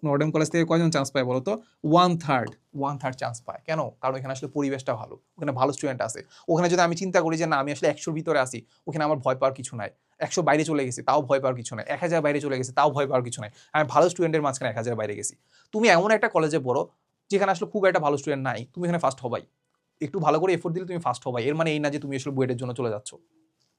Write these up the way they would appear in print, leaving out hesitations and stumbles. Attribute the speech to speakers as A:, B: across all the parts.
A: নর্ডেম college থেকে কয়জন chance পায় বলো তো? 1/3 চান্স পায়। কেন? কারণ এখানে আসলে পরিবেশটা ভালো, ওখানে ভালো স্টুডেন্ট আছে। ওখানে যদি আমি চিন্তা করি যে না আমি আসলে 100-র ভিতরে আছি, ওখানে আমার ভয় পাওয়ার কিছু নাই। 100 বাইরে চলে গেছি তাও ভয় পাওয়ার কিছু নাই। 1000 বাইরে চলে গেছি তাও ভয় পাওয়ার কিছু নাই। আমি ভালো স্টুডেন্টের মাঝখানে 1000 বাইরে গেছি। তুমি এমন একটা কলেজে পড়ো যেখানে আসলে খুব একটা ভালো স্টুডেন্ট নাই, তুমি এখানে ফার্স্ট হবাই। একটু ভালো করে এফোর্ট দিলে তুমি ফার্স্ট হবাই। এর মানে এই না যে তুমি আসলে বুয়েটের জন্য চলে যাচ্ছ।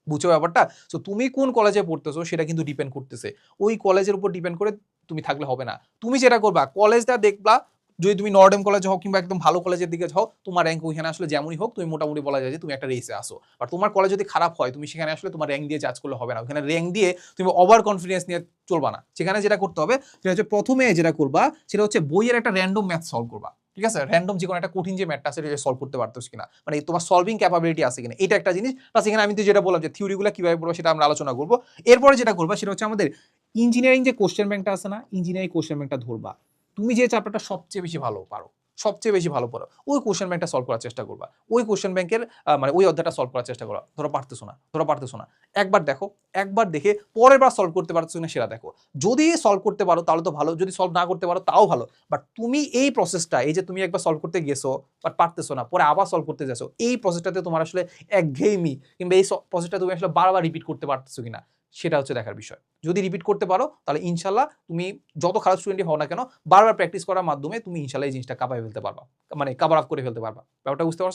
A: বুঝছো ব্যাপারটা? সো তুমি কোন কলেজে পড়তেছো সেটা কিন্তু ডিপেন্ড করতেছে। ওই কলেজের উপর ডিপেন্ড করে তুমি থাকলে হবে না। তুমি যেটা করবা কলেজটা দেখবা, যদি তুমি নর্ডেম কলেজে হও কিংবা একদম ভালো কলেজের দিকে যাও, তোমার র‍্যাঙ্ক ওইখানে আসলে যেমনই হোক তুমি মোটামুটি বলা যায় যে তুমি একটা রেসে আসো। আর তোমার কলেজ যদি খারাপ হয় তুমি সেখানে আসলে তোমার র‍্যাঙ্ক দিয়ে জাজ করলে হবে না। ওখানে র‍্যাঙ্ক দিয়ে তুমি ওভার কনফিডেন্স নিয়ে চলবা না। সেখানে যেটা করতে হবে সেটা হচ্ছে প্রথমে যেটা করবা সেটা হচ্ছে বইয়ের একটা র‍্যান্ডম ম্যাথ সলভ করবা। ঠিক আছে? র‍্যান্ডম যে কোনো একটা কঠিন যে ম্যাথটা আছে সেটা সলভ করতে পারতেছ কিনা। মানে তোমার সলভিং ক্যাপাবিলিটি আছে কিনা। এটা একটা জিনিস। প্লাস এখানে আমি তো যেটা বললাম যে থিওরিগুলো কিভাবে পড়বো সেটা আমরা আলোচনা করব। এরপরে যেটা করবা সেটা হচ্ছে আমাদের ইঞ্জিনিয়ারিং যে কোশ্চেন ব্যাংকটা আছে না, ইঞ্জিনিয়ারিং কোশ্চেন ব্যাংকটা ধরবা। তুমি যে চ্যাপ্টারটা সবচেয়ে বেশি ভালো পারো, সবচেয়ে বেশি ভালো পড়ো, ওই কোশ্চেন ব্যাংকটা সলভ করার চেষ্টা করবা। ওই কোশ্চেন ব্যাংকের মানে ওই অধ্যায়টা সলভ করার চেষ্টা করো। ধরো পারতেছো না। একবার দেখো, একবার দেখে পরের বার সলভ করতে পারছো কিনা সেটা দেখো। যদি সলভ করতে পারো তাহলে তো ভালো, যদি সলভ না করতে পারো তাও ভালো। বাট তুমি এই প্রসেসটা, এই যে তুমি একবার সলভ করতে গেছো বাট পারতেছো না, পরে আবার সলভ করতে যাচ্ছো, এই প্রসেসটাতে তোমার আসলে একঘেয়েমি কিংবা এই প্রসেসটা তুমি আসলে বারবার রিপিট করতে পারতেছো কিনা সেটা হচ্ছে দেখার বিষয়। যদি রিপিট করতে পারো তাহলে ইনশাল্লাহ তুমি যত খারাপ স্টুডেন্টই হও না কেন বারবার প্র্যাকটিস করার মাধ্যমে তুমি ইনশাল্লাহ এই জিনিসটা কাঁপায় ফেলতে পারবা, মানে কভার আপ করে ফেলতে পারবা। ব্যাপারটা বুঝতে পারছো?